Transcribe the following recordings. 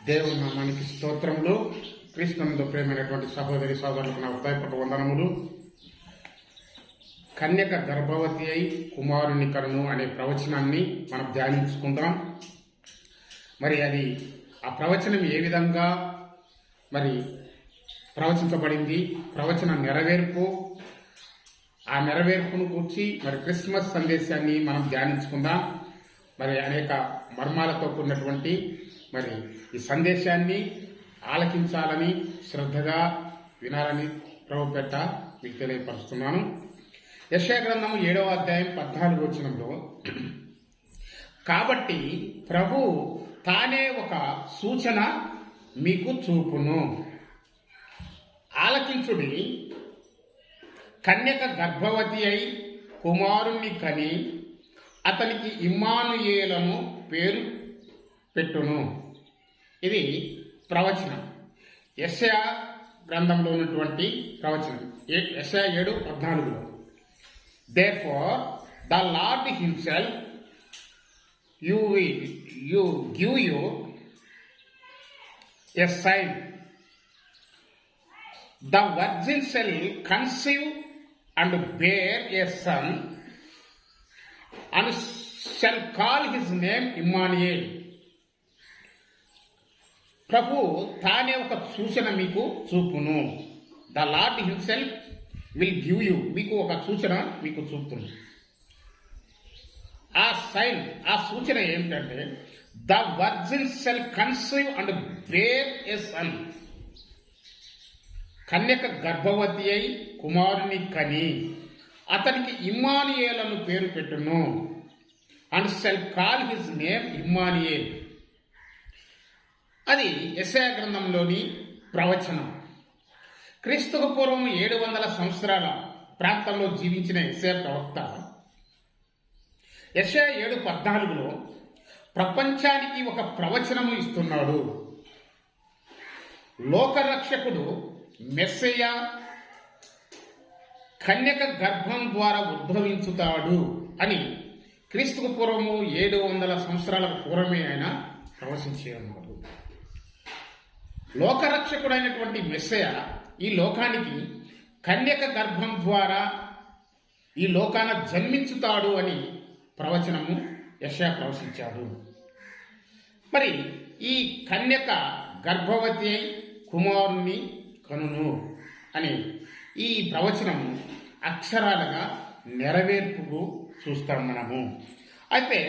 దేవుని నామానికి స్తోత్రములు. క్రీస్తునందు ప్రేమైనటువంటి సహోదరి సోదరులకు నా హృదయపూర్వక వందనములు. కన్యక గర్భవతి అయి కుమారుని కనును అనే ప్రవచనాన్ని మనం ధ్యానించుకుందాం. మరి అది ఆ ప్రవచనం ఏ విధంగా మరి ప్రవచించబడింది, ప్రవచన నెరవేర్పు, ఆ నెరవేర్పును కూర్చి మరి క్రిస్మస్ సందేశాన్ని మనం ధ్యానించుకుందాం. మరి అనేక మర్మాలతో కూడినటువంటి మరి ఈ సందేశాన్ని ఆలకించాలని, శ్రద్ధగా వినాలని ప్రభుపేట మీకు తెలియపరుస్తున్నాను. యెషయా గ్రంథము 7వ అధ్యాయం 14వ వచనంలో, కాబట్టి ప్రభు తానే ఒక సూచన మీకు చూపును, ఆలకించుడి, కన్యక గర్భవతి అయి కుమారుణ్ణి కని అతనికి ఇమ్మానుయేలను పేరు పెట్టును. ఇది ప్రవచనం, యెషయా గ్రంథంలో ఉన్నటువంటి ప్రవచనం. యెషయా 7:14. Therefore the Lord himself you give you a sign. The virgin shall conceive and bear a son, and shall call his name Immanuel. ప్రభు తానే ఒక సూచన మీకు చూపును. The lord himself will give you, మీకు ఒక సూచన మీకు చూపుతుంది. ఆ సైన్, ఆ సూచన ఏమిటంటే, the virgin shall conceive and bear a son, కన్యక గర్భవతి అయి కుమారుని కని అతనికి ఇమ్మానుయేలను పేరు పెట్టును. And shall call his name Immanuel. అది యెషయా గ్రంథంలోని ప్రవచనం. క్రీస్తుకు పూర్వం 700 సంవత్సరాల ప్రాంతంలో జీవించిన యెషయా ప్రవక్త యెషయా 7:14లో ప్రపంచానికి ఒక ప్రవచనము ఇస్తున్నాడు. లోకరక్షకుడు మెస్సయ్య కన్యక గర్భం ద్వారా ఉద్భవించుతాడు అని క్రీస్తుకు పూర్వము 700 సంవత్సరాల పూర్వమే ఆయన ప్రవచించి ఉన్నాడు. లోకరక్షకుడైనటువంటి మెస్సయ్య ఈ లోకానికి కన్యక గర్భం ద్వారా ఈ లోకాన జన్మించుతాడు అని ప్రవచనము యెషయా ప్రవచించాడు. మరి ఈ కన్యక గర్భవతి అయి కుమారుణ్ణి కనును అని ఈ ప్రవచనము అక్షరాలుగా నెరవేర్పుకు చూస్తాం మనము. అయితే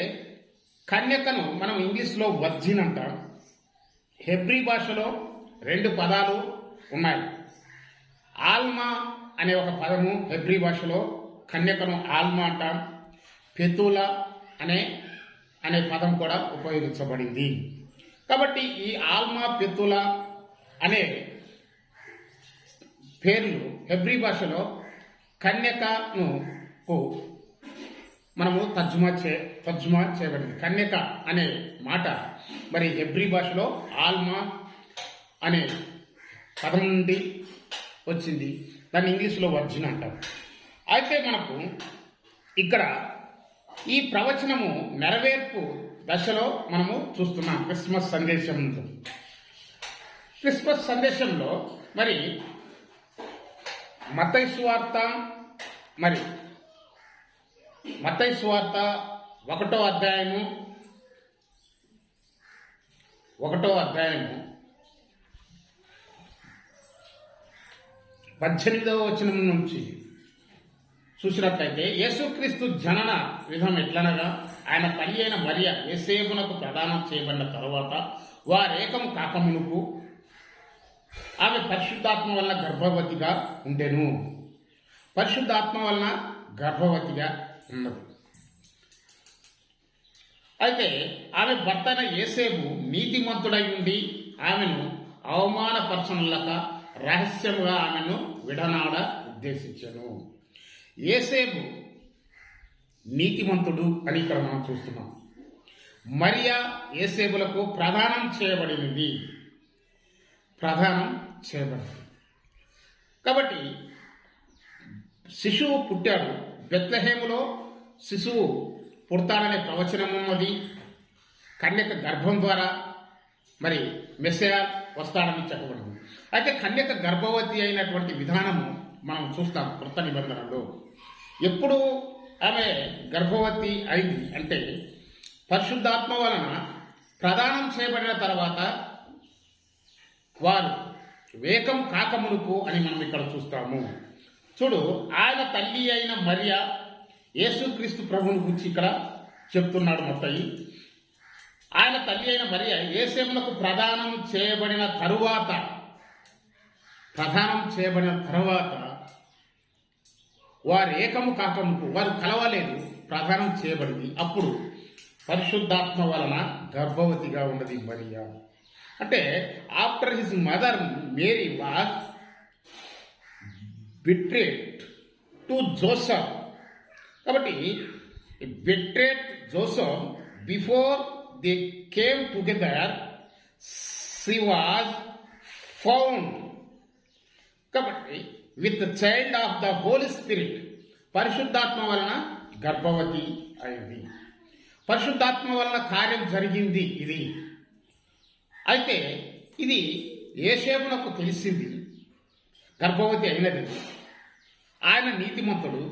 కన్యకను మనం ఇంగ్లీష్లో వర్జిన్ అంటాం. హెబ్రీ భాషలో 2 పదాలు ఉన్నాయి. ఆల్మా అనే ఒక పదము హెబ్రీ భాషలో కన్యకను ఆల్మా అంటాం. పెతుల అనే పదం కూడా ఉపయోగించబడింది. కాబట్టి ఈ ఆల్మా, పెతుల అనే పేర్లు హెబ్రీ భాషలో కన్యకను మనము తర్జుమా చేయబడింది. కన్యక అనే మాట మరి హెబ్రీ భాషలో ఆల్మా అనే పదం నుండి వచ్చింది. దాన్ని ఇంగ్లీష్లో వర్జిన్ అంటారు. అయితే మనకు ఇక్కడ ఈ ప్రవచనము నెరవేర్పు దశలో మనము చూస్తున్నాం. క్రిస్మస్ సందేశంలో, క్రిస్మస్ సందేశంలో మరి మత్తయి సువార్త 1వ అధ్యాయము 18వ వచనం నుంచి చూసినట్లయితే, యేసుక్రీస్తు జనన విధం ఎట్లనగా, ఆయన తల్లి అయిన మరియ యోసేపునకు ప్రదానం చేయబడిన తరువాత వారేకము కాకమునుపు ఆమె పరిశుద్ధాత్మ వలన గర్భవతిగా ఉండెను. పరిశుద్ధాత్మ వలన గర్భవతిగా ఉన్నది. అయితే ఆమె భర్తన యోసేపు నీతిమంతుడై ఉండి ఆమెను అవమానపరచనులక రహస్యముగా ఆమెను విడనాడ ఉద్దేశించను. యోసేపు నీతిమంతుడు అని ఇక్కడ మనం చూస్తున్నాం. మరియా యోసేపులకు ప్రదానం చేయబడింది. కాబట్టి శిశువు పుట్టాడు. బెత్లెహేములో శిశువు పుడతాడనే ప్రవచనం ఉన్నది. కన్యక గర్భం ద్వారా మరి మెస్సయా వస్తాడని చెప్పబడింది. అయితే కన్యక గర్భవతి అయినటువంటి విధానము మనం చూస్తాం కృత నిబంధనలో. ఎప్పుడు ఆమె గర్భవతి అయింది అంటే పరిశుద్ధాత్మ వలన ప్రదానం చేయబడిన తర్వాత వారు వేకం కాకమునుకు అని మనం ఇక్కడ చూస్తాము. చూడు, ఆయన తల్లి అయిన మరియ యేసుక్రీస్తు ప్రభువుని గురించి ఇక్కడ చెప్తున్నాడు మత్తయి. ఆయన తల్లి అయిన మరియ యేసేమునకు ప్రదానం చేయబడిన తరువాత వారు ఏకము కాకముకు, వారు కలవలేదు, ప్రదానం చేయబడింది. అప్పుడు పరిశుద్ధాత్మ వలన గర్భవతిగా ఉన్నది మరియా. అంటే after his mother Mary was betrothed to Joseph. కాబట్టి betrothed Joseph before they came together she was found. కాబట్టి with child of the Holy Spirit, పరిశుద్ధాత్మ వలన గర్భవతి అయింది. పరిశుద్ధాత్మ వలన కార్యం జరిగింది ఇది. అయితే ఇది యేసేపునకు తెలిసింది, గర్భవతి అయినది. ఆయన నీతిమంతుడు,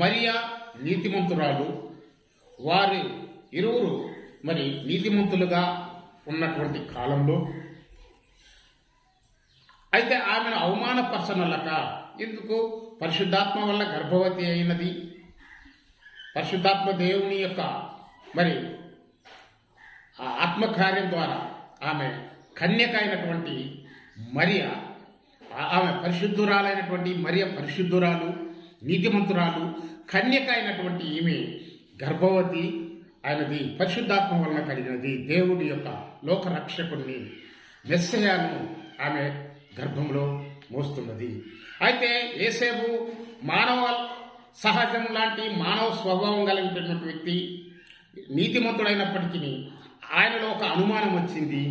మరియా నీతిమంతురాలు. వారు ఇరువురు మరి నీతిమంతులుగా ఉన్నటువంటి కాలంలో అయితే ఆమెను అవమానపరచనలక. ఎందుకు? పరిశుద్ధాత్మ వల్ల గర్భవతి అయినది. పరిశుద్ధాత్మ దేవుని యొక్క మరి ఆ ఆత్మకార్యం ద్వారా ఆమె కన్యక అయినటువంటి మరియ, ఆమె పరిశుద్ధురాలైనటువంటి మరియ పరిశుద్ధురాలు, నీతిమంతురాలు, కన్యక అయినటువంటి ఈమె గర్భవతి అయినది పరిశుద్ధాత్మ వలన కలిగినది. దేవుడి యొక్క లోకరక్షకుడిని మెస్సయాను ఆమె గర్భంలో మోస్తున్నది. అయితే యేసేపు మానవ సహజం లాంటి మానవ స్వభావం కలిగినటువంటి వ్యక్తి, నీతిమంతుడైనప్పటికీ ఆయనలో ఒక అనుమానం వచ్చింది.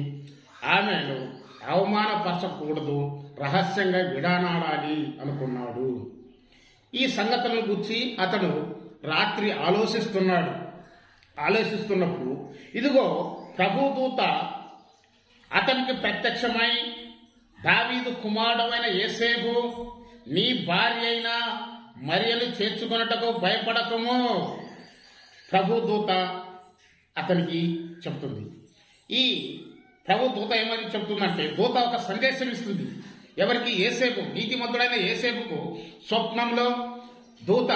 ఆమెను అవమానపరచకూడదు, రహస్యంగా విడానాడాలి అనుకున్నాడు. ఈ సంగతులను గురించి అతను రాత్రి ఆలోచిస్తున్నప్పుడు ఇదిగో ప్రభుదూత అతనికి ప్రత్యక్షమై, దావీదు కుమారుడైన యేసేపు, నీ భార్య అయిన మరియను చేర్చుకొనుటకు భయపడకము. ప్రభుదూత అతనికి చెప్తుంది. ఈ ప్రభుదూత ఏమని చెప్తుందంటే, దూత ఒక సందేశం ఇస్తుంది. ఎవరికి? యేసేపు, నీతిమంతుడైన యేసేపుకు స్వప్నంలో దూత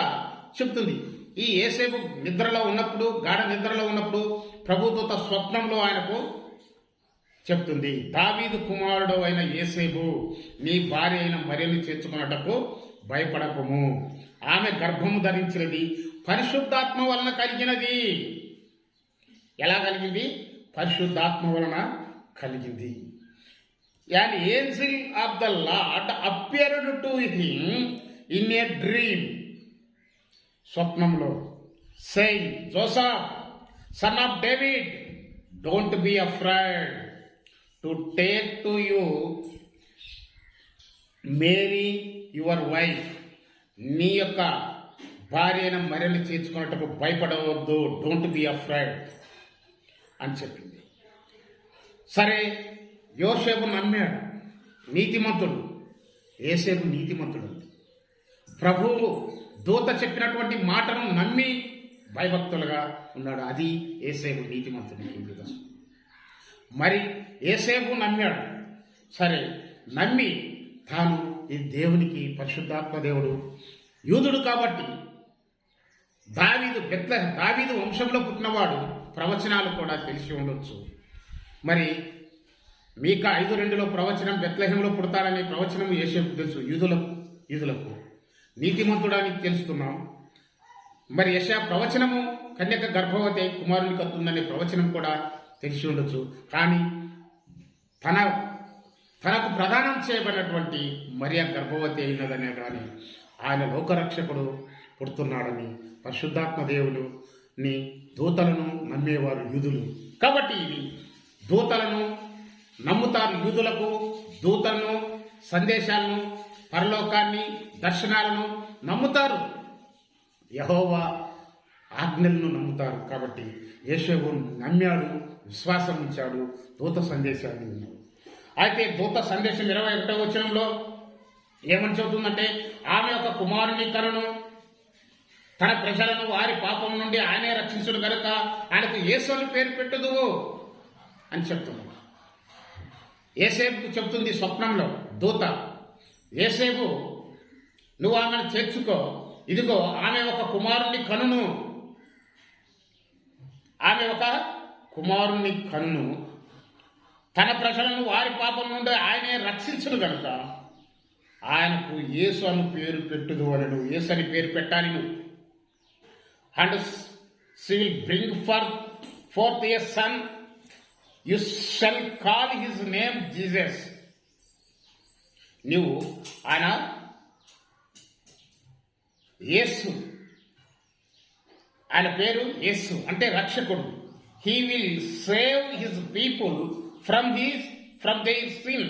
చెప్తుంది. ఈ యేసేపు నిద్రలో ఉన్నప్పుడు, గాఢ నిద్రలో ఉన్నప్పుడు ప్రభుదూత స్వప్నంలో ఆయనకు చెప్తుంది, దావీదు కుమారుడు అయిన యేసేపు, నీ భార్య అయిన మరియను చేర్చుకున్నటకు భయపడకము. ఆమె గర్భము ధరించినది పరిశుద్ధాత్మ వలన కలిగినది. ఎలా కలిగింది? పరిశుద్ధాత్మ వలన కలిగింది. An angel of the Lord appeared to him in a dream, స్వప్నంలో, saying, Joseph, son of David, don't be afraid to take to you Mary your wife. నీ యొక్క భార్య అయిన మరియను చేర్చుకున్నట్టుకు భయపడవద్దు, డోంట్ బి అఫ్రైడ్ అని చెప్పింది. సరే, యోసేపు నమ్మాడు, నీతిమంతుడు. యేసేపు నీతిమంతుడు. ప్రభువు దూత చెప్పినటువంటి మాటను నమ్మి భయభక్తులుగా ఉన్నాడు. అది యేసేపు నీతిమంతుడికి నిదర్శనం. మరి యేసేపు నమ్మాడు. సరే, నమ్మి తాను ఈ దేవునికి, పరిశుద్ధాత్మ దేవుడు, యూదుడు కాబట్టి దావీదు వంశంలో పుట్టినవాడు, ప్రవచనాలు కూడా తెలిసి ఉండొచ్చు. మరి మీకా 5:2 ప్రవచనం బెత్లెహేములో పుడతాడనే ప్రవచనం యేసేపు తెలుసు. యూదులకు నీతిమంతుడని తెలుస్తున్నాం. మరి యెషయా ప్రవచనము కన్యక గర్భవతి కుమారుని కత్తుందనే ప్రవచనం కూడా తెలిసి ఉండొచ్చు. కానీ తనకు ప్రదానం చేయబడినటువంటి మరియ గర్భవతి అయినదనే కానీ ఆయన లోకరక్షకుడు పుడుతున్నాడని పరిశుద్ధాత్మ దేవుని దూతలను నమ్మేవారు యూదులు. కాబట్టి ఇది దూతలను నమ్ముతారు. యూదులకు దూతలను, సందేశాలను, పరలోకాన్ని, దర్శనాలను నమ్ముతారు. యెహోవా ఆజ్ఞలను నమ్ముతారు. కాబట్టి యేసేపు నమ్మాడు, విశ్వాసం ఉంచాడు, దూత సందేశాన్ని విన్నాడు. అయితే దూత సందేశం 21వ వచనంలో ఏమని చెబుతుందంటే, ఆమె ఒక కుమారుని కనును, తన ప్రజలను వారి పాపం నుండి ఆయనే రక్షించుడు గనుక ఆయనకు యేసు అని పేరు పెట్టుదు అని చెప్తున్నాడు. యేసేపుకు చెప్తుంది స్వప్నంలో దూత, యేసేపు నువ్వు ఆమెను చేర్చుకో, ఇదిగో ఆమె ఒక కుమారుని కనును, ఆమె ఒక కుమారుని కన్ను, తన ప్రజలను వారి పాపం నుండి ఆయనే రక్షించును గనుక ఆయనకు యేసు అని పేరు పెట్టుదు అని, నువ్వు యేసు అని పేరు పెట్టాలి నువ్వు. And she will bring forth a son, you shall call his name Jesus. నువ్వు ఆయన యేసు, ఆయన పేరు యేసు అంటే రక్షకుడు. He will save his people from their sin.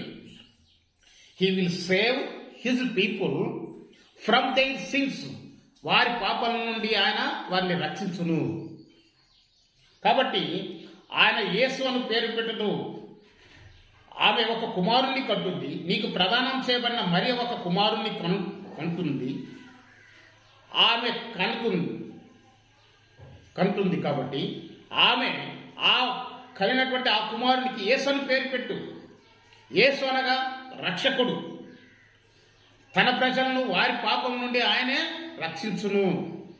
He will save his people from their sins. వారి పాపాల నుండి ఆయన వారిని రక్షించును. కాబట్టి ఆయన యేసు అని పేరు పెట్టదు. ఆమె ఒక కుమారుణ్ణి కంటుంది, నీకు ప్రదానం చేయబడిన మరి ఒక కుమారుణ్ణి కంటుంది. ఆమె కంటుంది కాబట్టి ఆమె ఆ కలిగినటువంటి ఆ కుమారునికి యేసు అని పేరు పెట్టు. యేసు అనగా రక్షకుడు, తన ప్రజలను వారి పాపం నుండి ఆయనే రక్షించును.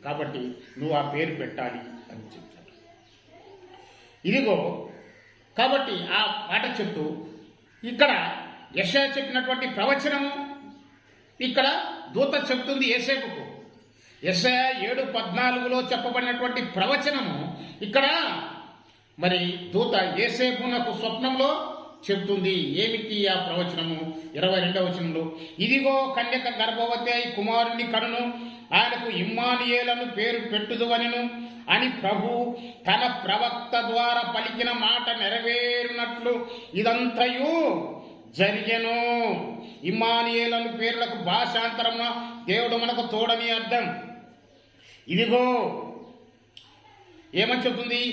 కాబట్టి నువ్వు ఆ పేరు పెట్టాలి అని చెప్తాడు. ఇదిగో కాబట్టి ఆ మాట చెప్తూ ఇక్కడ యెషయా చెప్పినటువంటి ప్రవచనము ఇక్కడ దూత చెప్తుంది యేసేపుకు. యెషయా 7:14లో చెప్పబడినటువంటి ప్రవచనము ఇక్కడ మరి దూత యేసేపునకు స్వప్నంలో చెప్తుంది. ఏమిటి ఆ ప్రవచనము? 22వ వచనంలో, ఇదిగో కన్యక గర్భవతి అయి కుమారుని కనును, ఆయనకు ఇమ్మానుయేలను పేరు పెట్టుదువనెను అని ప్రభు తన ప్రవక్త ద్వారా పలికిన మాట నెరవేరునట్లు ఇదంతయు జరిగెను. ఇమ్మానుయేలను పేర్లకు భాషాంతరమున దేవుడు మనకు తోడని అర్థం. ఇదిగో ఏమని చెప్తుంది?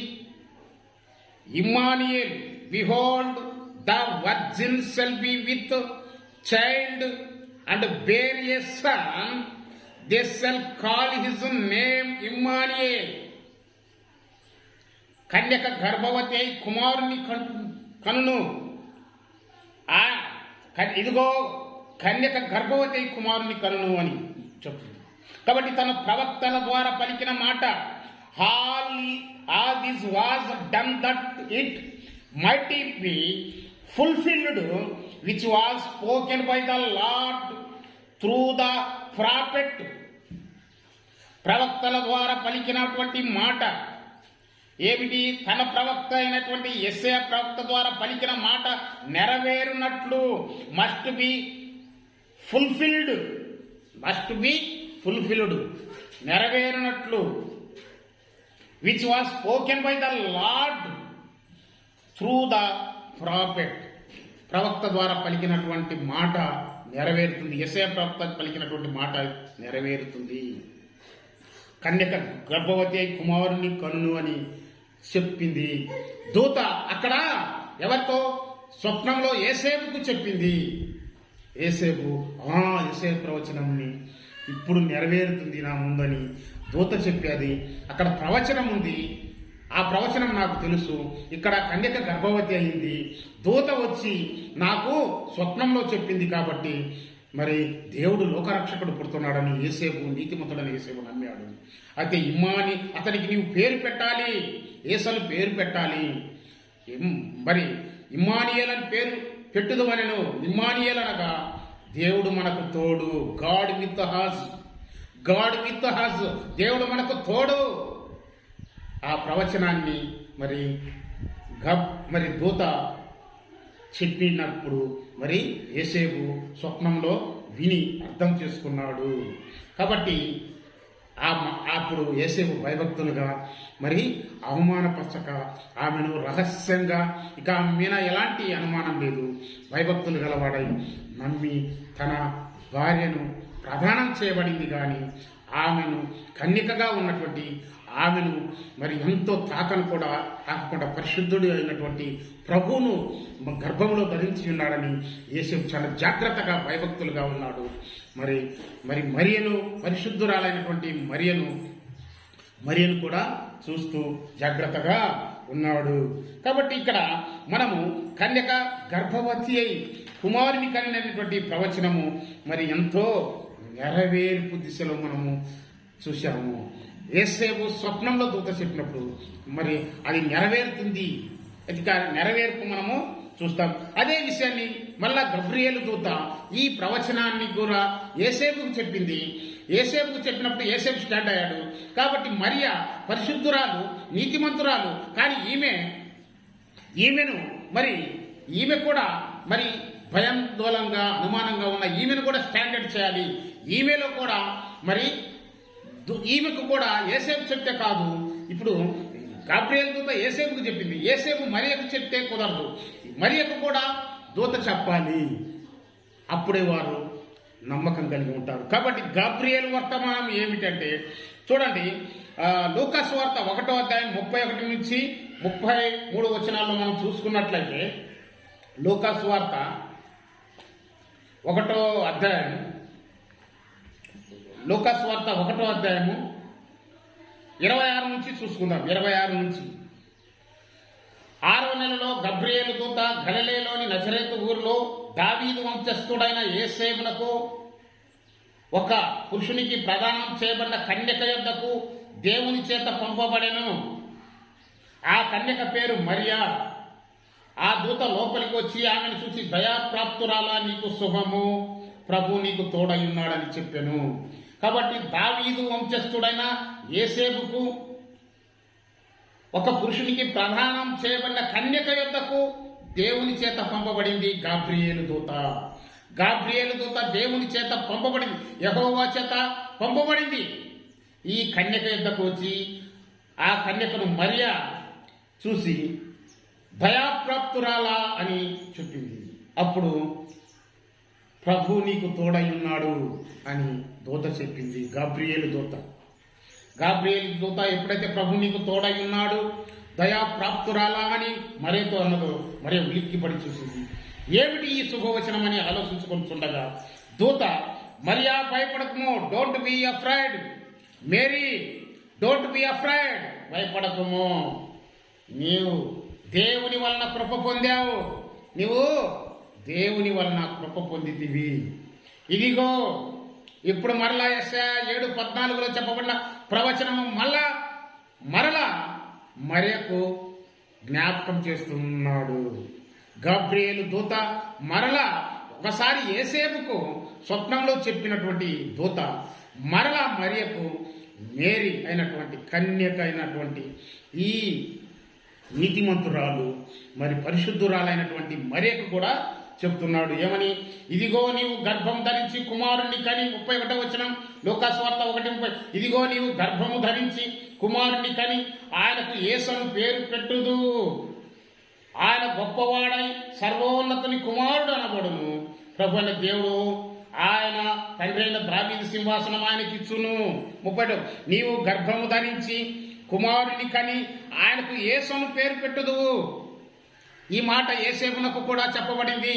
Emmanuel, behold the virgin shall be with child and bear a son, they shall call his name Immanuel. కన్యక గర్భవతి అయి కుమారుని కనును, ఇదిగో కన్యక గర్భవతి అయి కుమారుని కనును అని చెప్తుంది. కాబట్టి తన ప్రవక్తల ద్వారా పలికిన మాట, all this was done that it might be fulfilled which was spoken by the Lord through the prophet. ప్రవక్తల ద్వారా పలికినటువంటి మాట ఏమిటి? తన ప్రవక్త అయినటువంటి యెషయా ప్రవక్త ద్వారా పలికిన మాట నెరవేరునట్లు, మస్ట్ బి ఫుల్ఫిల్డ్, నెరవేరునట్లు, which was spoken by the Lord through the prophet. ప్రవక్త ద్వారా పలికినటువంటి మాట నెరవేరుతుంది. యెషయా ప్రవక్త పలికినటువంటి మాట నెరవేరుతుంది. కన్యక గర్భవతి అయి కుమారుని కన్ను అని చెప్పింది దూత. అక్కడ ఎవరితో? స్వప్నంలో యేసేపుకు చెప్పింది. యేసేపు యెషయా ప్రవచనంని ఇప్పుడు నెరవేరుతుంది నా ముందని దూత చెప్పేది. అక్కడ ప్రవచనం ఉంది, ఆ ప్రవచనం నాకు తెలుసు. ఇక్కడ కన్యక గర్భవతి అయింది, దూత వచ్చి నాకు స్వప్నంలో చెప్పింది. కాబట్టి మరి దేవుడు లోకరక్షకుడు పుడుతున్నాడని యేసేపు, నీతిమంతుడని యేసేపు నమ్మాడు. అయితే అతనికి నీవు పేరు పెట్టాలి, యేసను పేరు పెట్టాలి. మరి ఇమ్మానుయేలని పేరు పెట్టుదు అనెను. ఇమ్మానుయేల్ అనగా దేవుడు మనకు తోడు, గాడ్ విత్ హస్, దేవుడు మనకు తోడు. ఆ ప్రవచనాన్ని మరి దూత చెప్పినప్పుడు మరి యేసేపు స్వప్నంలో విని అర్థం చేసుకున్నాడు. కాబట్టి అప్పుడు యేసేపు భయభక్తులుగా మరి అవమానపరచక ఆమెను రహస్యంగా, ఇక ఆమె మీద ఎలాంటి అనుమానం లేదు, భయభక్తులు గలవాడై నమ్మి తన భార్యను ప్రదానం చేయబడింది. కానీ ఆమెను కన్యకగా ఉన్నటువంటి ఆమెను మరి ఎంతో తాకకుండా పరిశుద్ధుడు అయినటువంటి ప్రభువును గర్భంలో ధరించి ఉన్నాడని యేసేపు చాలా జాగ్రత్తగా భయభక్తులుగా ఉన్నాడు. మరి మరియను, పరిశుద్ధురాలైనటువంటి మరియను కూడా చూస్తూ జాగ్రత్తగా ఉన్నాడు. కాబట్టి ఇక్కడ మనము కన్యక గర్భవతి అయి కుమారుని కనినటువంటి ప్రవచనము మరి ఎంతో నెరవేర్పు దిశలో మనము చూశాము. యేసేపు స్వప్నంలో దూత చెప్పినప్పుడు మరి అది నెరవేరుతుంది. అది నెరవేర్పు మనము చూస్తాం. అదే విషయాన్ని మళ్ళా గబ్రియేలు దూత ఈ ప్రవచనాన్ని కూడా యేసేపుకు చెప్పింది. యేసేపుకు చెప్పినప్పుడు యేసేపు స్టాండ్ అయ్యాడు. కాబట్టి మరియ పరిశుద్ధురాలు, నీతిమంతురాలు. కానీ ఈమెను మరి ఈమె కూడా మరి భయాందోళనగా అనుమానంగా ఉన్న ఈమెను కూడా స్టాండర్డ్ చేయాలి. ఈమెలో కూడా మరి ఈమెకు కూడా యేసేపు చెప్తే కాదు. ఇప్పుడు గాబ్రియేలు దూత యేసేపుకు చెప్పింది, యేసేపు మరియకు చెప్తే కుదరదు. మరియకు కూడా దూత చెప్పాలి. అప్పుడే వారు నమ్మకం కలిగి ఉంటారు. కాబట్టి గాబ్రియేలు వర్తమానం ఏమిటంటే చూడండి, లూకాసు వార్త 1వ అధ్యాయం 31 నుంచి 33 వచనాల్లో మనం చూసుకున్నట్లయితే, లూకాసు వార్త 1వ అధ్యాయం 26 నుంచి చూసుకుందాం. 26 నుంచి 6వ నెలలో గబ్రియేలు దూత గలిలయలోని నజరేతు ఊరిలో దావీదు వంశస్థుడైన యేసేపునకు ఒక పురుషునికి ప్రదానం చేయబడిన కన్యక యొద్దకు దేవుని చేత పంపబడెను. ఆ కన్యక పేరు మరియా. ఆ దూత లోపలికి వచ్చి ఆమెను చూసి, దయాప్రాప్తురాలా, నీకు శుభము, ప్రభు నీకు తోడయున్నాడని చెప్పాను. కాబట్టి దావీదు వంశస్థుడైన యేసేపుకు ఒక పురుషునికి ప్రదానం చేయబడిన కన్యక యొద్దకు దేవుని చేత పంపబడింది గాబ్రియేలు దూత. గాబ్రియేలు దూత దేవుని చేత పంపబడింది, యెహోవా చేత పంపబడింది. ఈ కన్యక యొద్దకు వచ్చి ఆ కన్యకను మరియా చూసి దయాప్రాప్తురాలా అని చెప్పింది. అప్పుడు ప్రభు నీకు తోడై ఉన్నాడు అని దూత చెప్పింది. గాబ్రియేలు దూత ఎప్పుడైతే ప్రభు నీకు తోడై ఉన్నాడు, దయాప్రాప్తురాలా అని మరేతో అన్నదో, మరే ఉలిక్కిపడి చూసింది. ఏమిటి ఈ శుభవచనం అని ఆలోచించుకొని చూడగా దూత, మరియా భయపడకము, don't be afraid, Mary don't be afraid, భయపడకము, నీవు దేవుని వలన కృప పొందావు, నీవు దేవుని వలన కృప పొందితివి. ఇదిగో ఇప్పుడు మరలా యెషయా 7:14 చెప్పబడిన ప్రవచనము మరలా మరియకు జ్ఞాపకం చేస్తున్నాడు. గాబ్రియేలు దూత మరలా ఒకసారి యేసేపుకు స్వప్నంలో చెప్పినటువంటి దూత మరలా మరియకు మేరీ అయినటువంటి కన్యక అయినటువంటి ఈ నీతిమంతురాలు మరి పరిశుద్ధురాలైనటువంటి మరియకు కూడా చెప్తున్నాడు. ఏమని? ఇదిగో నీవు గర్భం ధరించి కుమారుణ్ణి కని, 31వ వచనం లూకాసు వార్త 1:30, ఇదిగో నీవు గర్భము ధరించి కుమారుణ్ణి కని ఆయనకు యేసును పేరు పెట్టుదు. ఆయన గొప్పవాడై సర్వోన్నతుని కుమారుడు అనబడును. ప్రభు అయిన దేవుడు ఆయన తండ్రి అయిన దావీదు సింహాసనం ఆయనకి ఇచ్చును. 30, నీవు గర్భము ధరించి కుమారుని కని ఆయనకు యేసును పేరు పెట్టుదు. ఈ మాట యేసేపునకు కూడా చెప్పబడింది.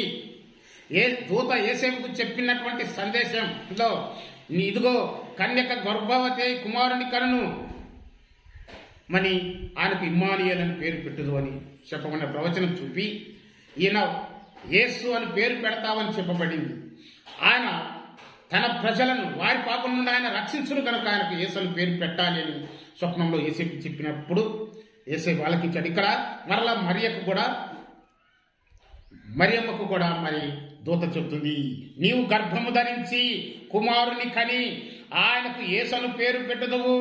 దూత యేసేపుకు చెప్పినటువంటి సందేశంలో, ఇదిగో కన్యక గర్భవతి కుమారుని కనును మని ఆయనకు ఇమ్మానుయేల్ అని పేరు పెట్టుదు అని చెప్పబడిన ప్రవచనం చూపి, ఈయన యేసు అని పేరు పెడతావని చెప్పబడింది. ఆయన తన ప్రజలను వారి పాపం నుండి ఆయన రక్షించును కనుక ఆయనకు యేసు అని పేరు పెట్టాలి అని స్వప్నంలో యేసేపు చెప్పినప్పుడు యేసేపు ఆలకించాడు. ఇక్కడ మరలా మరియమ్మకు కూడా మరి దూత చెప్తుంది, నీవు గర్భము ధరించి కుమారుని కని ఆయనకు యేసును పేరు పెట్టుదువు.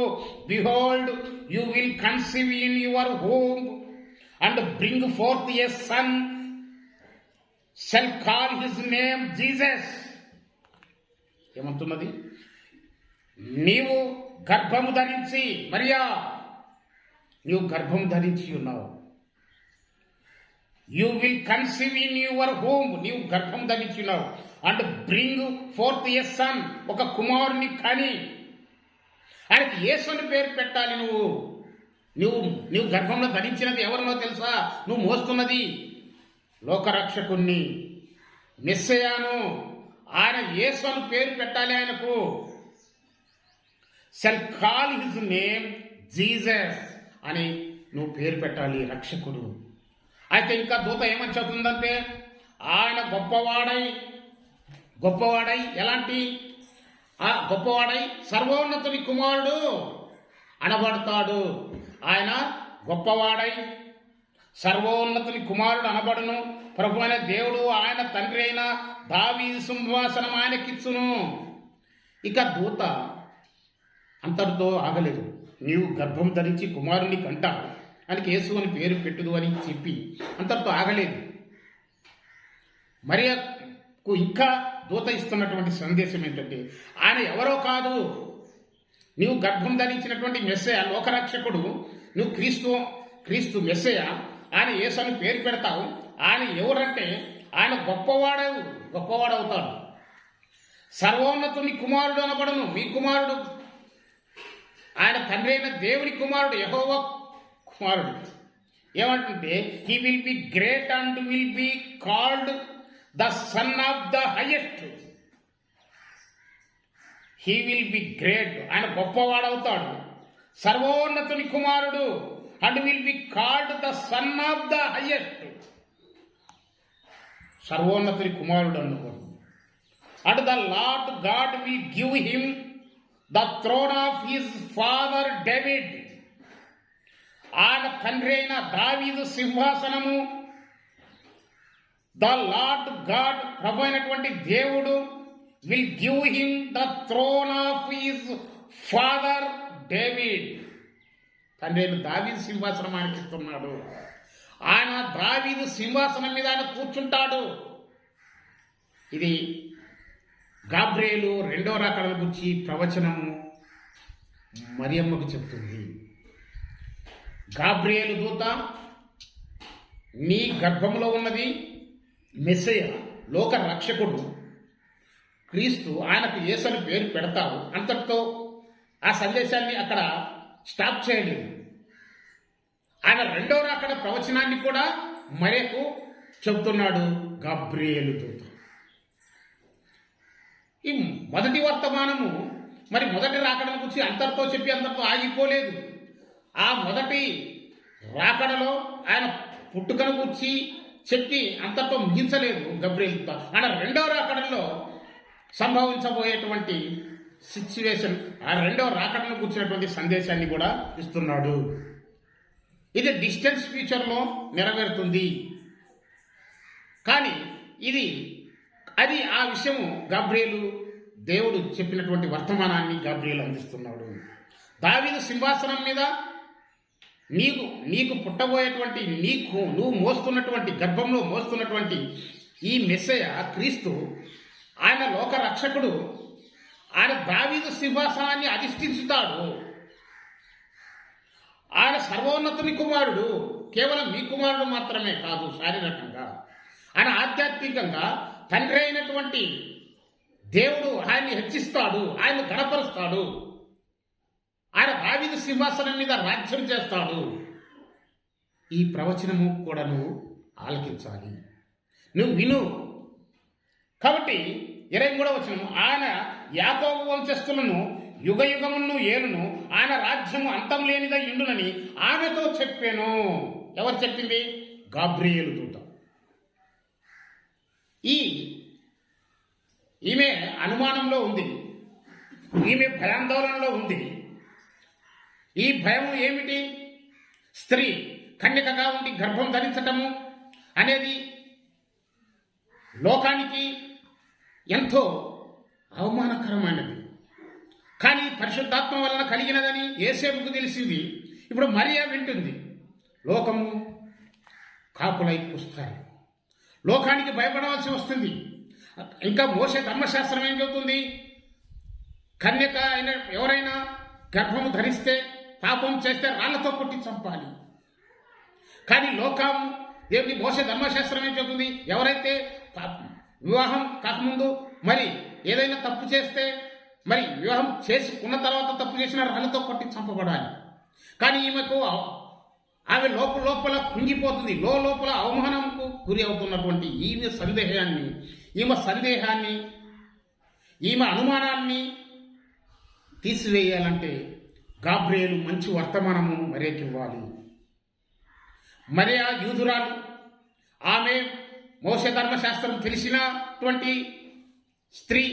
Behold, you will conceive in your womb and bring forth a son, shall call his name Jesus. ఏమంటున్నది? నీవు గర్భము ధరించి, మరియా నీవు గర్భము ధరించి ఉన్నావు. You will conceive in your womb, నీవు గర్భం ధరించున్నావు. And bring forth a son, ఒక కుమారుని కని ఆయనకి యేసు అని పేరు పెట్టాలి. నువ్వు నువ్వు నువ్వు గర్భంలో ధరించినది ఎవరినో తెలుసా? నువ్వు మోస్తున్నది లోకరక్షకుణ్ణి, మెస్సయాను. ఆయన యేసు అని పేరు పెట్టాలి. ఆయనకు shall call his name Jesus అని నువ్వు పేరు పెట్టాలి, రక్షకుడు. అయితే ఇంకా దూత ఏమని చెబుతుందంటే, ఆయన గొప్పవాడై ఎలాంటి గొప్పవాడై సర్వోన్నతుని కుమారుడు అనబడతాడు. ఆయన గొప్పవాడై సర్వోన్నతుని కుమారుడు అనబడును. ప్రభు అయిన దేవుడు ఆయన తండ్రి అయిన దావీదు సింహాసనం ఆయనకిచ్చును. ఇక దూత అంతటితో ఆగలేదు. నీవు గర్భం ధరించి కుమారుని కంటావు, ఆయనకి యేసు అని పేరు పెట్టుదు అని చెప్పి అంతటితో ఆగలేదు. మరియకు ఇంకా దూత ఇస్తున్నటువంటి సందేశం ఏంటంటే, ఆయన ఎవరో కాదు, నీవు గర్భం ధరించినటువంటి మెస్సయ లోకరక్షకుడు, నువ్వు క్రీస్తు మెస్సయ, ఆయన యేసు అని పేరు పెడతావు. ఆయన ఎవరంటే ఆయన గొప్పవాడవుతాడు. సర్వోన్నతుని కుమారుడు అనబడను. మీ కుమారుడు ఆయన తండ్రి అయిన దేవుని కుమారుడు, యెహోవా కుమారుడు. ఏమంటుంటే, he will be great and will be called the son of the highest. He will be great, ఆయన గొప్పవాడవుతాడు, సర్వోన్నతుని కుమారుడు, and will be called the son of the highest. సర్వోన్నతుని కుమారుడు అన్నవాడు. And the Lord God will give him the throne of his father David. ఆయన తండ్రి అయిన దావీదు సింహాసనము, ద లార్డ్ గాడ్ ప్రభు అయినటువంటి దేవుడు will give him the throne of his father David. తండ్రి అయిన దావీదు సింహాసనం ఆయనకి ఇస్తున్నాడు. ఆయన దావీదు సింహాసనం మీద ఆయన కూర్చుంటాడు. ఇది గాబ్రియేలు రెండో రాకడ గురించి ప్రవచనము మరియమ్మకు చెప్తుంది. గాబ్రియేలు దూత, నీ గర్భంలో ఉన్నది మెస్సయ, లోక రక్షకుడు, క్రీస్తు, ఆయనకు యేసు అని పేరు పెడతావు. అంతటితో ఆ సందేశాన్ని అక్కడ స్టాప్ చేయలేదు. ఆయన రెండో రాకడ ప్రవచనాన్ని కూడా మరియకు చెబుతున్నాడు గాబ్రియేలు దూత. ఈ మొదటి వర్తమానము మొదటి రాకడను గురించి అంతటితో చెప్పి అంతటితో ఆగిపోలేదు. ఆ మొదటి రాకడలో ఆయన పుట్టుకను గురించి చెప్పి అంతటితో ముగించలేదు గబ్రియేలు దూత. ఆయన రెండవ రాకడలో సంభవించబోయేటువంటి సిచ్యువేషన్, ఆ రెండవ రాకడను కూర్చున్నటువంటి సందేశాన్ని కూడా ఇస్తున్నాడు. ఇది డిస్టెన్స్ ఫ్యూచర్లో నెరవేరుతుంది. కానీ అది ఆ విషయము గాబ్రియేలు, దేవుడు చెప్పినటువంటి వర్తమానాన్ని గాబ్రియేలు అందిస్తున్నాడు. దావీదు సింహాసనం మీద నీకు పుట్టబోయేటువంటి, నువ్వు మోస్తున్నటువంటి, గర్భంలో మోస్తున్నటువంటి ఈ మెస్సయ క్రీస్తు, ఆయన లోక రక్షకుడు, ఆయన దావీదు సింహాసనాన్ని అధిష్ఠించుతాడు. ఆయన సర్వోన్నతుని కుమారుడు, కేవలం మీ కుమారుడు మాత్రమే కాదు, శారీరకంగా ఆయన ఆధ్యాత్మికంగా తండ్రి అయినటువంటి దేవుడు ఆయన్ని హెచ్చిస్తాడు, ఆయన గణపరుస్తాడు. ఆయన దావీదు సింహాసనం మీద రాజ్యం చేస్తాడు. ఈ ప్రవచనము కూడా నువ్వు ఆలకించాలి, నువ్వు విను. కాబట్టి 23వ వచనం, ఆయన యాకోబు వంశస్థులను యుగ యుగమును ఏలును, ఆయన రాజ్యము అంతం లేనిదై ఉండునని ఆమెతో చెప్పాను. ఎవరు చెప్పింది? గాబ్రియేలు దూత. ఈమె అనుమానంలో ఉంది, ఈమె భయాందోళనలో ఉంది. ఈ భయం ఏమిటి? స్త్రీ కన్యకగా ఉండి గర్భం ధరించటము అనేది లోకానికి ఎంతో అవమానకరమైనది. కానీ పరిశుద్ధాత్మ వలన కలిగినదని యేసేపుకు తెలిసింది. ఇప్పుడు మరియా వింటుంది. లోకము కాపులై కూస్తారు, లోకానికి భయపడవలసి వస్తుంది. ఇంకా మోషే ధర్మశాస్త్రం ఏం చెబుతుంది? కన్యక అయిన ఎవరైనా గర్భము ధరిస్తే, పాపం చేస్తే రాళ్లతో కొట్టి చంపాలి. కానీ లోకం దేవుని మోషే ధర్మశాస్త్రం ఏం చెబుతుంది? ఎవరైతే వివాహం కాకముందు ఏదైనా తప్పు చేస్తే మరి వివాహం చేసుకున్న తర్వాత తప్పు చేసిన రాళ్ళతో కొట్టి చంపబడాలి. కానీ ఈమెకు ఆమె లోపల కుంగిపోతుంది, లోపల అవమానంకు గురి అవుతున్నటువంటి ఈమె సందేహాన్ని ఈమె అనుమానాన్ని తీసివేయాలంటే గాబ్రియేలు మంచి వర్తమానము మరియకి ఇవ్వాలి. మరియా యూదురాలు, ఆమె మోషే ధర్మశాస్త్రం తెలిసినటువంటి స్త్రీ,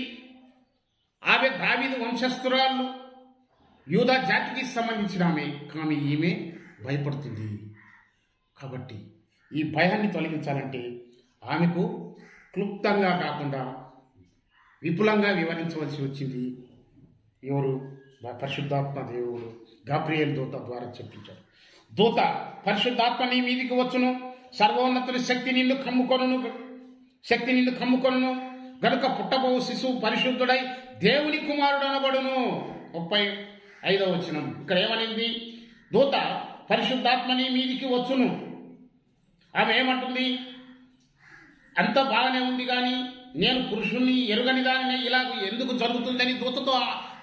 ఆమె దావీదు వంశస్థురాలు, యూదా జాతికి సంబంధించిన ఆమె. కానీ ఈమె భయపడుతుంది. కాబట్టి ఈ భయాన్ని తొలగించాలంటే ఆమెకు క్లుప్తంగా కాకుండా విపులంగా వివరించవలసి వచ్చింది. ఎవరు? పరిశుద్ధాత్మ దేవుడు గాబ్రియేలు దూత ద్వారా చెప్పించాడు. దూత, పరిశుద్ధాత్మ నీ మీదికి వచ్చును, సర్వోన్నతుని శక్తి నిన్ను కమ్ముకొనును గనుక పుట్టబోవు శిశువు పరిశుద్ధుడై దేవుని కుమారుడు అనబడును. 35వ వచనం. ఇక్కడ ఏమనింది? దూత పరిశుద్ధాత్మ నీ మీదికి వచ్చును. ఆమె ఏమంటుంది? అంత బాగానే ఉంది, కానీ నేను పురుషుణ్ణి ఎరుగని దానిని ఇలా ఎందుకు జరుగుతుందని దూతతో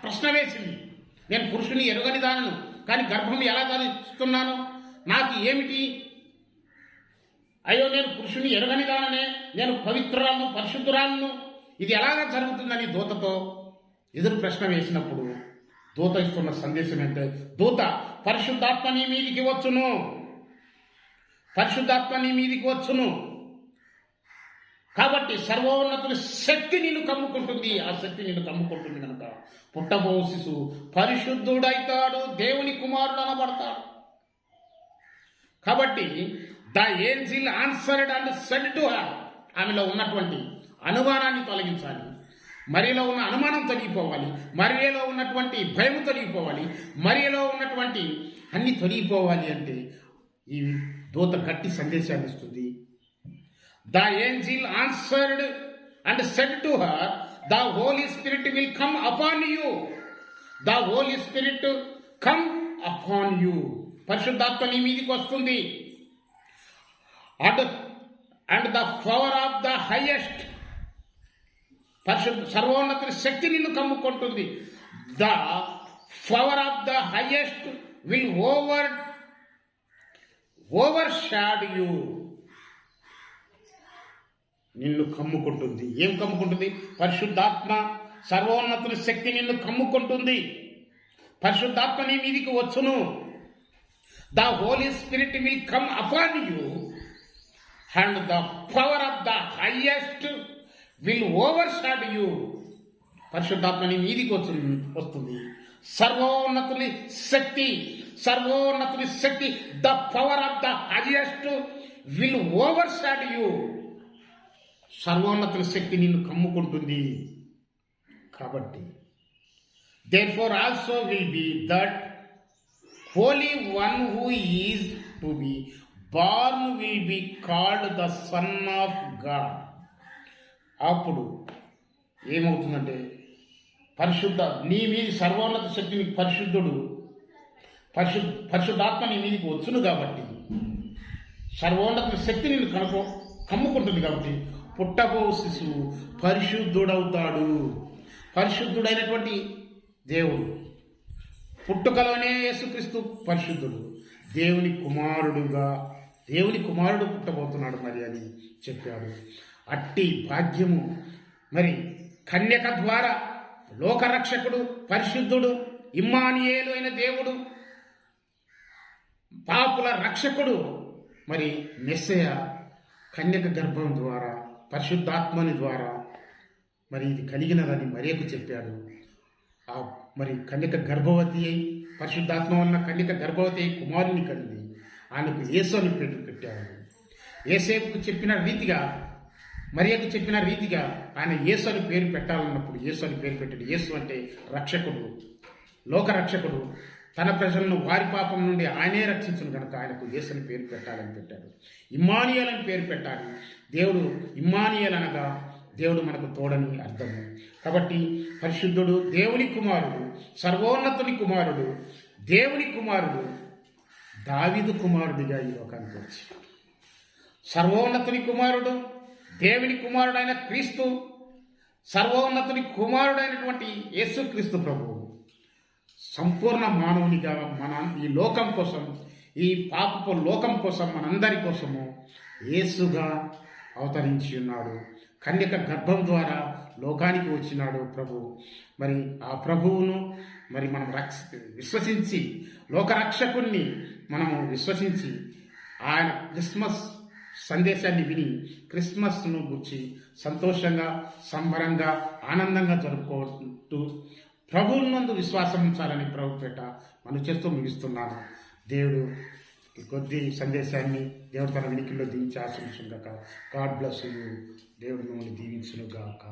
ప్రశ్న వేసింది. నేను పురుషుని ఎరుగని దానను, కానీ గర్భం ఎలా ధరిస్తున్నాను? నాకు ఏమిటి? అయ్యో, నేను పురుషుని ఎరుగని దాననే, నేను పవిత్రురాలను, పరిశుద్ధురాలను, ఇది ఎలాగా జరుగుతుందని దూతతో ఎదురు ప్రశ్న వేసినప్పుడు దూత ఇస్తున్న సందేశం ఏంటంటే, దూత పరిశుద్ధాత్మ నీ మీదికి వచ్చును, పరిశుద్ధాత్మ నీ మీదికి వచ్చును. కాబట్టి సర్వోన్నతుని శక్తి నిన్ను కమ్ముకుంటుంది. ఆ శక్తి నిన్ను కమ్ముకుంటుంది కనుక పుట్టబో శిశువు పరిశుద్ధుడైతాడు, దేవుని కుమారుడు అనబడతాడు. కాబట్టి the angel answered and said to her. ఆమెలో ఉన్నటువంటి అనుమానాన్ని తొలగించాలి, మరియలో ఉన్న అనుమానం తొలగిపోవాలి, మరియలో ఉన్నటువంటి భయం తొలగిపోవాలి, మరియలో ఉన్నటువంటి అన్ని తొలగిపోవాలి. అంటే ఈ దూత గట్టి సందేశాన్ని ఇస్తుంది. The angel answered and said to her, the Holy Spirit will come upon you. The Holy Spirit come upon you. పరిశుద్ధాత్మ నీ మీదికి వస్తుంది. And the power of the highest. సర్వోన్నతుని శక్తి నిన్ను కమ్ముకుంటుంది. The power of the highest will overshadow you. నిన్ను కమ్ముకుంటుంది. ఏం కమ్ముకుంటుంది? పరిశుద్ధాత్మ, సర్వోన్నతుని శక్తి నిన్ను కమ్ముకుంటుంది. పరిశుద్ధాత్మ నీ మీదికి వచ్చును. The Holy Spirit will come upon you and the power of the highest will overshadow you. పరిశుద్ధాత్మ నీ మీదికి వస్తుంది. సర్వోన్నతుని శక్తి the power of the highest will overshadow you. సర్వోన్నతుల శక్తి నిన్ను కమ్ముకుంటుంది. కాబట్టి therefore also will be that holy one who is to be born will be called the Son of God. అప్పుడు ఏమవుతుందంటే, నీ మీది సర్వోన్నత శక్తిని పరిశుద్ధాత్మ నీ మీదికి వచ్చును. కాబట్టి సర్వోన్నత శక్తి నిన్ను కమ్ముకుంటుంది. కాబట్టి పుట్టబో శిశువు పరిశుద్ధుడవుతాడు. పరిశుద్ధుడైనటువంటి దేవుడు, పుట్టుకలోనే యేసుక్రీస్తు పరిశుద్ధుడు, దేవుని కుమారుడు పుట్టబోతున్నాడు మరి అని చెప్పాడు. అట్టి భాగ్యము మరి కన్యక ద్వారా లోకరక్షకుడు, పరిశుద్ధుడు, ఇమ్మానుయేలు అయిన దేవుడు, పాపుల రక్షకుడు మరి మెస్సయ కన్యక గర్భం ద్వారా, పరిశుద్ధాత్మని ద్వారా మరి ఇది కలిగినదని మరియకు చెప్పాడు. మరి కన్యక గర్భవతి అయి, పరిశుద్ధాత్మ వలన కన్యక గర్భవతి అయి కుమారుని కలిగి ఆయనకు యేసు అని పేరు పెట్టాడు. యేసేపుకు చెప్పిన రీతిగా, మరియకు చెప్పిన రీతిగా ఆయన యేసు అని పేరు పెట్టాలన్నప్పుడు యేసు అని పేరు పెట్టాడు. యేసు అంటే రక్షకుడు, లోకరక్షకుడు. తన ప్రజలను వారి పాపం నుండి ఆయనే రక్షించును కనుక ఆయనకు యేసు అని పేరు పెట్టాలని పెట్టాడు. ఇమ్మానుయేల్ అని పేరు పెట్టాలి. దేవుడు ఇమ్మానుయేల్ అనగా దేవుడు మనకు తోడని అర్థము. కాబట్టి పరిశుద్ధుడు, దేవుని కుమారుడు, సర్వోన్నతుని కుమారుడు, దేవుని కుమారుడు, దావీదు కుమారుడిగా ఈ లోకానికి వచ్చి సర్వోన్నతుని కుమారుడు, దేవుని కుమారుడైన క్రీస్తు సర్వోన్నతుని కుమారుడైనటువంటి యేసుక్రీస్తు ప్రభువు సంపూర్ణ మానవునిగా మన ఈ లోకం కోసం, ఈ పాపపు లోకం కోసం, మనందరి కోసము యేసుగా అవతరించి ఉన్నాడు. కన్యక గర్భం ద్వారా లోకానికి వచ్చినాడు ప్రభు. మరి ఆ ప్రభువును మరి మనం విశ్వసించి, లోకరక్షకుణ్ణి మనము విశ్వసించి, ఆయన క్రిస్మస్ సందేశాన్ని విని క్రిస్మస్ను గుర్చి సంతోషంగా, సంబరంగా, ఆనందంగా జరుపుకుంటూ ప్రభువునందు విశ్వాసం ఉంచాలని ప్రభుపేట మనం చేస్తూ ముగిస్తున్నాను. దేవుడు ఈ కొద్ది సందేశాన్ని దేవుడు తన వినికిల్లో దీవించి ఆశించుగాక. God bless you. దేవుడు మిమ్మల్ని దీవించును గాక.